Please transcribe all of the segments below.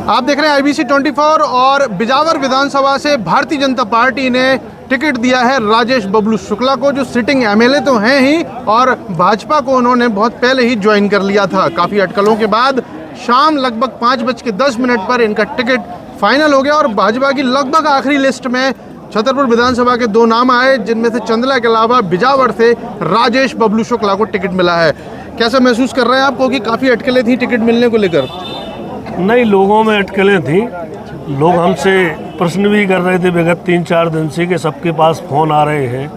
आप देख रहे हैं IBC 24 और बिजावर विधानसभा से भारतीय जनता पार्टी ने टिकट दिया है राजेश बबलू शुक्ला को, जो सिटिंग MLA तो हैं ही और भाजपा को उन्होंने बहुत पहले ही ज्वाइन कर लिया था। काफ़ी अटकलों के बाद शाम लगभग 5:10 पर इनका टिकट फाइनल हो गया और भाजपा की लगभग आखिरी लिस्ट में छतरपुर विधानसभा के 2 नाम आए, जिनमें से चंदला के अलावा बिजावर से राजेश बबलू शुक्ला को टिकट मिला है। कैसा महसूस कर रहे हैं आपको कि काफ़ी अटकलें थी टिकट मिलने को लेकर? नहीं, लोगों में अटकलें थी। लोग हमसे प्रश्न भी कर रहे थे विगत 3-4 दिन से कि सबके पास फ़ोन आ रहे हैं,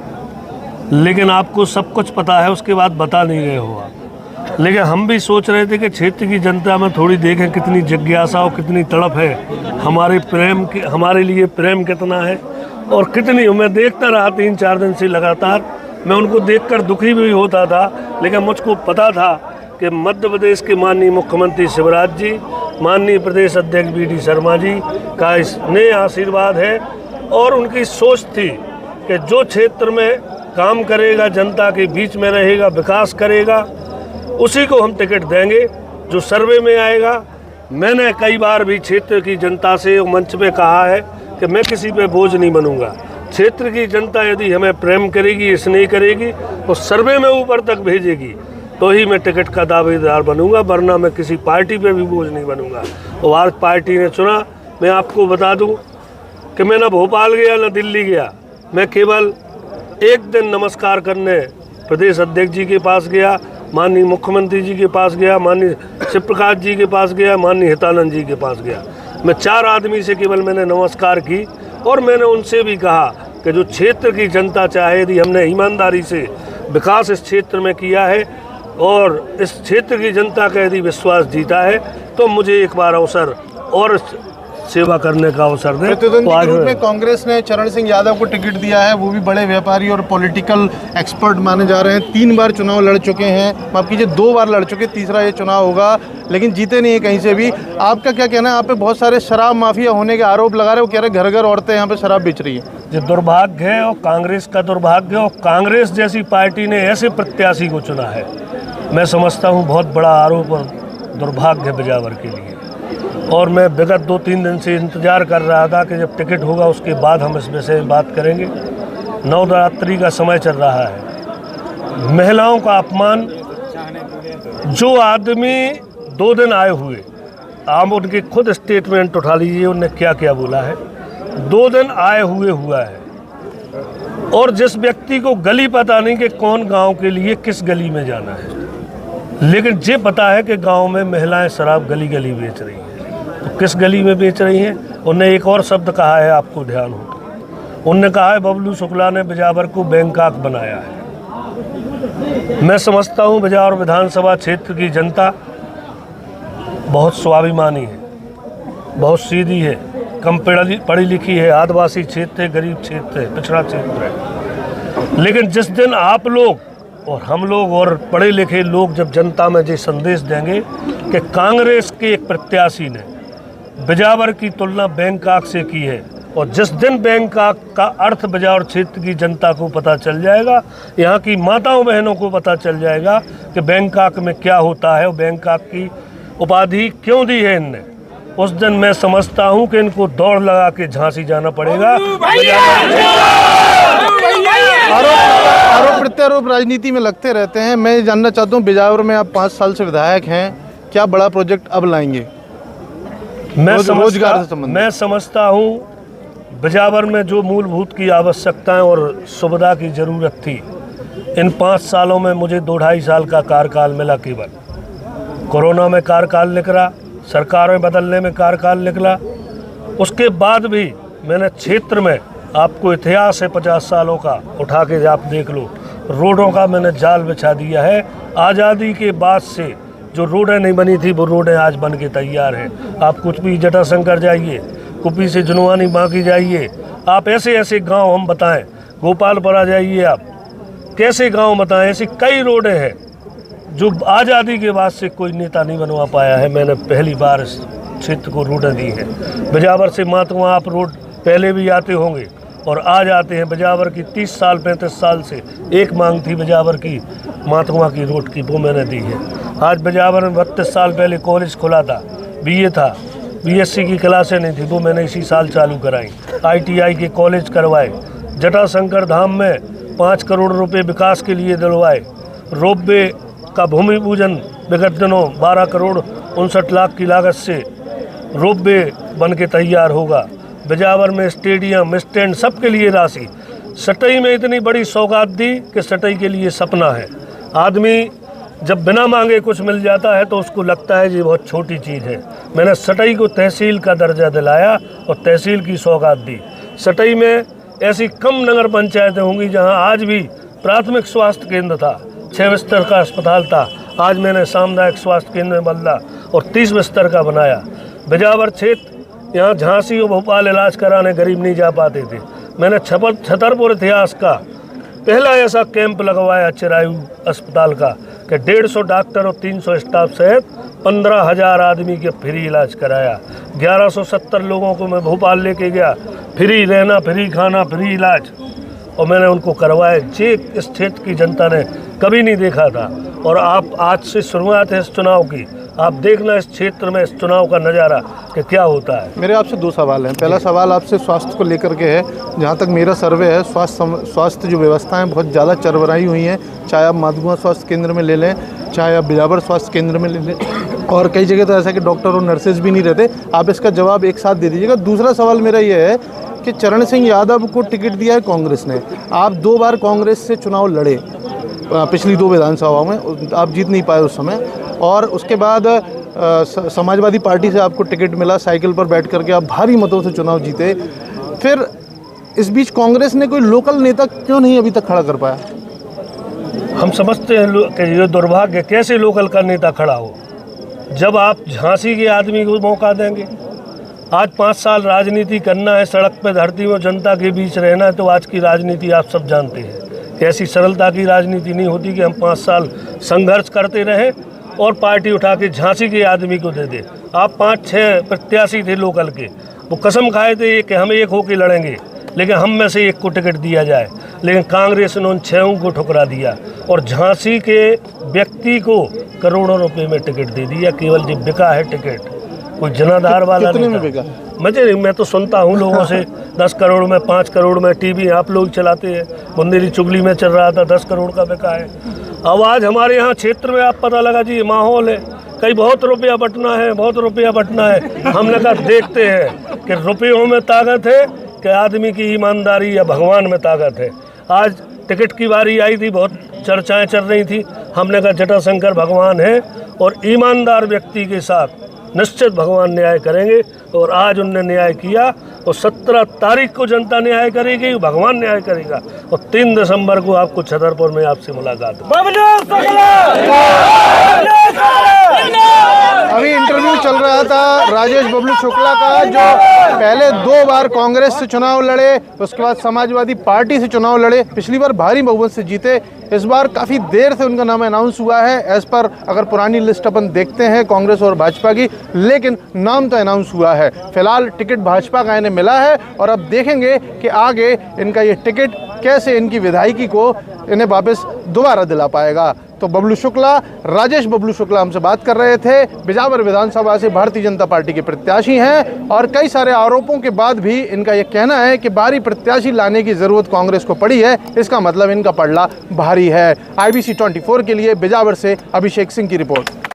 लेकिन आपको सब कुछ पता है, उसके बाद बता नहीं रहे हो आप। लेकिन हम भी सोच रहे थे कि क्षेत्र की जनता में थोड़ी देखें कितनी जिज्ञासा और कितनी तड़प है, हमारे लिए प्रेम कितना है और कितनी। मैं देखता रहा 3-4 दिन से लगातार, मैं उनको देखकर दुखी भी होता था, लेकिन मुझको पता था कि मध्य प्रदेश के माननीय मुख्यमंत्री शिवराज जी, माननीय प्रदेश अध्यक्ष BD शर्मा जी का स्नेह आशीर्वाद है और उनकी सोच थी कि जो क्षेत्र में काम करेगा, जनता के बीच में रहेगा, विकास करेगा, उसी को हम टिकट देंगे जो सर्वे में आएगा। मैंने कई बार भी क्षेत्र की जनता से मंच पे कहा है कि मैं किसी पे बोझ नहीं बनूंगा। क्षेत्र की जनता यदि हमें प्रेम करेगी, स्नेह करेगी और सर्वे में ऊपर तक भेजेगी तो ही मैं टिकट का दावेदार बनूंगा, वरना मैं किसी पार्टी पे भी बोझ नहीं बनूंगा। और आज पार्टी ने चुना। मैं आपको बता दूं कि मैं न भोपाल गया न दिल्ली गया, मैं केवल एक दिन नमस्कार करने प्रदेश अध्यक्ष जी के पास गया, माननीय मुख्यमंत्री जी के पास गया, माननीय शिव प्रकाश जी के पास गया, माननीय हितानंद जी के पास गया। मैं 4 आदमी से केवल मैंने नमस्कार की और मैंने उनसे भी कहा कि जो क्षेत्र की जनता चाहे, यदि हमने ईमानदारी से विकास इस क्षेत्र में किया है और इस क्षेत्र की जनता का यदि विश्वास जीता है, तो मुझे एक बार अवसर और सेवा करने का अवसर दें। प्रतिद्वंदी के रूप में कांग्रेस ने चरण सिंह यादव को टिकट दिया है, वो भी बड़े व्यापारी और पॉलिटिकल एक्सपर्ट माने जा रहे हैं। 3 बार चुनाव लड़ चुके हैं, माफ कीजिए 2 बार लड़ चुके, तीसरा ये चुनाव होगा, लेकिन जीते नहीं है कहीं से भी। आपका क्या कहना है? आप पे बहुत सारे शराब माफिया होने के आरोप लगा रहे हो, कह रहे घर घर औरतें यहाँ पे शराब बेच रही है। ये दुर्भाग्य है और कांग्रेस का दुर्भाग्य, और कांग्रेस जैसी पार्टी ने ऐसे प्रत्याशी को चुना है, मैं समझता हूँ बहुत बड़ा आरोप और दुर्भाग्य है बिजावर के लिए। और मैं विगत 2-3 दिन से इंतज़ार कर रहा था कि जब टिकट होगा उसके बाद हम इस विषय में बात करेंगे। नवरात्रि का समय चल रहा है, महिलाओं का अपमान, जो आदमी 2 दिन आए हुए, आप उनके खुद स्टेटमेंट उठा लीजिए, उन्होंने क्या क्या बोला है। 2 दिन आए हुए हुआ है और जिस व्यक्ति को गली पता नहीं कि कौन गांव के लिए किस गली में जाना है, लेकिन ये पता है कि गांव में महिलाएं शराब गली गली बेच रही हैं। तो किस गली में बेच रही हैं? उन्होंने एक और शब्द कहा है, आपको ध्यान हो, उन्होंने कहा है बबलू शुक्ला ने बिजावर को बैंकॉक बनाया है। मैं समझता हूँ बिजावर विधानसभा क्षेत्र की जनता बहुत स्वाभिमानी है, बहुत सीधी है, कम पढ़ी लिखी है, आदिवासी क्षेत्र है, गरीब क्षेत्र है, पिछड़ा क्षेत्र है। लेकिन जिस दिन आप लोग और हम लोग और पढ़े लिखे लोग जब जनता में ये संदेश देंगे कि कांग्रेस के एक प्रत्याशी ने बिजावर की तुलना बैंकॉक से की है, और जिस दिन बैंकॉक का अर्थ बिजावर क्षेत्र की जनता को पता चल जाएगा, यहाँ की माताओं बहनों को पता चल जाएगा कि बैंकॉक में क्या होता है और बैंकॉक की उपाधि क्यों दी है इनने, उस दिन मैं समझता हूँ कि इनको दौड़ लगा के झांसी जाना पड़ेगा। आरोप प्रत्यारोप राजनीति में लगते रहते हैं। मैं जानना चाहता हूँ, बिजावर में आप 5 साल से विधायक हैं, क्या बड़ा प्रोजेक्ट अब लाएंगे? मैं समझता हूँ बिजावर में जो मूलभूत की आवश्यकताएं और सुविधा की ज़रूरत थी, इन 5 सालों में मुझे 2-2.5 साल का कार्यकाल मिला। केवल कोरोना में कार्यकाल निकला, सरकारें बदलने में कार्यकाल निकला, उसके बाद भी मैंने क्षेत्र में, आपको इतिहास है 50 सालों का, उठा के आप देख लो, रोडों का मैंने जाल बिछा दिया है। आज़ादी के बाद से जो रोडें नहीं बनी थी वो रोडें आज बन के तैयार हैं। आप कुछ भी जटाशंकर जाइए, कुपी से जुनवानी बांकी जाइए, आप ऐसे ऐसे गांव हम बताएं, गोपालपुरा जाइए, आप कैसे गांव बताएं, ऐसी कई रोडें हैं जो आज़ादी के बाद से कोई नेता नहीं बनवा पाया है। मैंने पहली बार इस क्षेत्र को रोडें दी हैं। बिजावर से मातुआ आप रोड पहले भी आते होंगे और आज आते हैं। बिजावर की 30 साल 35 साल से एक मांग थी बिजावर की, मातुआ की रोड की, वो मैंने दी है। आज बिजावर में 32 साल पहले कॉलेज खुला था, BA था, बीएससी की क्लासें नहीं थी, वो मैंने इसी साल चालू कराई। ITI के कॉलेज करवाए। जटाशंकर धाम में 5 करोड़ रुपए विकास के लिए दिलवाए। रोपवे का भूमि पूजन विगत दिनों 12 करोड़ 59 लाख की लागत से रोपवे बन के तैयार होगा। बिजावर में स्टेडियम, स्टैंड, सबके लिए राशि। सटई में इतनी बड़ी सौगात दी कि सटई के लिए सपना है। आदमी जब बिना मांगे कुछ मिल जाता है तो उसको लगता है ये बहुत छोटी चीज़ है। मैंने सटई को तहसील का दर्जा दिलाया और तहसील की सौगात दी। सटई में ऐसी कम नगर पंचायतें होंगी जहां आज भी प्राथमिक स्वास्थ्य केंद्र था, 6 बिस्तर का अस्पताल था। आज मैंने सामुदायिक स्वास्थ्य केंद्र बदला और 30 बिस्तर का बनाया। बिजावर क्षेत्र, यहाँ झांसी और भोपाल इलाज कराने गरीब नहीं जा पाते थे। मैंने छतरपुर इतिहास का पहला ऐसा कैंप लगवाया चिरायु अस्पताल का कि 150 डॉक्टर और 300 स्टाफ सहित 15,000 आदमी के फ्री इलाज कराया। 1170 लोगों को मैं भोपाल लेके गया, फ्री रहना, फ्री खाना, फ्री इलाज, और मैंने उनको करवाया। जे इस क्षेत्र की जनता ने कभी नहीं देखा था। और आप आज से शुरुआत है इस चुनाव की, आप देखना इस क्षेत्र में इस चुनाव का नज़ारा कि क्या होता है। मेरे आपसे 2 सवाल हैं। पहला सवाल आपसे स्वास्थ्य को लेकर के है। जहाँ तक मेरा सर्वे है, स्वास्थ्य जो व्यवस्थाएं बहुत ज़्यादा चरबराई हुई हैं, चाहे आप माधुआ स्वास्थ्य केंद्र में ले लें, चाहे आप बिजावर स्वास्थ्य केंद्र में ले लें, और कई जगह तो ऐसा कि डॉक्टर और नर्सेज भी नहीं रहते। आप इसका जवाब एक साथ दे दीजिएगा। दूसरा सवाल मेरा ये है कि चरण सिंह यादव को टिकट दिया है कांग्रेस ने। आप 2 बार कांग्रेस से चुनाव लड़े, पिछली 2 विधानसभाओं में आप जीत नहीं पाए उस समय, और उसके बाद समाजवादी पार्टी से आपको टिकट मिला, साइकिल पर बैठ करके आप भारी मतों से चुनाव जीते। फिर इस बीच कांग्रेस ने कोई लोकल नेता क्यों नहीं अभी तक खड़ा कर पाया? हम समझते हैं कि ये दुर्भाग्य, कैसे लोकल का नेता खड़ा हो जब आप झांसी के आदमी को मौका देंगे। आज 5 साल राजनीति करना है, सड़क पे धरती में जनता के बीच रहना है, तो आज की राजनीति आप सब जानते हैं। ऐसी सरलता की राजनीति नहीं होती कि हम 5 साल संघर्ष करते रहें और पार्टी उठा के झांसी के आदमी को दे दे। आप 5-6 प्रत्याशी थे लोकल के, वो कसम खाए थे कि हम एक होकर लड़ेंगे, लेकिन हम में से एक को टिकट दिया जाए, लेकिन कांग्रेस ने उन 6 को ठुकरा दिया और झांसी के व्यक्ति को करोड़ों रुपए में टिकट दे दिया। केवल जब बिका है टिकट, कोई जनाधार वाला कितने नहीं में था। बिका? मैं तो सुनता हूँ लोगों से 10 करोड़ में, 5 करोड़ में। टीवी आप लोग चलाते हैं, बुंदेली चुगली में चल रहा था 10 करोड़ का बिका है। अब आज हमारे यहाँ क्षेत्र में आप पता लगा जी माहौल है, कहीं बहुत रुपया बटना है, बहुत रुपया बटना है। हमने कहा देखते हैं कि रुपयों में ताकत है कि आदमी की ईमानदारी या भगवान में ताकत है। आज टिकट की बारी आई थी, बहुत चर्चाएं चल रही थी। हमने कहा जटाशंकर भगवान है और ईमानदार व्यक्ति के साथ निश्चित भगवान न्याय करेंगे, और आज उनने न्याय किया। और 17 तारीख को जनता न्याय करेगी, भगवान न्याय करेगा, और 3 दिसंबर को आपको छतरपुर में आपसे मुलाकात होगी। अभी इंटरव्यू चल रहा था राजेश बबलू शुक्ला का, जो पहले 2 बार कांग्रेस से चुनाव लड़े, उसके बाद समाजवादी पार्टी से चुनाव लड़े, पिछली बार भारी बहुमत से जीते। इस बार काफ़ी देर से उनका नाम अनाउंस हुआ है। एज पर अगर पुरानी लिस्ट अपन देखते हैं कांग्रेस और भाजपा की, लेकिन नाम तो अनाउंस हुआ है। फिलहाल टिकट भाजपा का इन्हें मिला है, और अब देखेंगे कि आगे इनका ये टिकट कैसे इनकी विधायकी को इन्हें वापस दोबारा दिला पाएगा। तो बबलू शुक्ला, राजेश बबलू शुक्ला हमसे बात कर रहे थे। बिजावर विधानसभा से भारतीय जनता पार्टी के प्रत्याशी हैं, और कई सारे आरोपों के बाद भी इनका यह कहना है कि बाहरी प्रत्याशी लाने की जरूरत कांग्रेस को पड़ी है। इसका मतलब इनका पड़ला भारी है। IBC 24 के लिए बिजावर से अभिषेक सिंह की रिपोर्ट।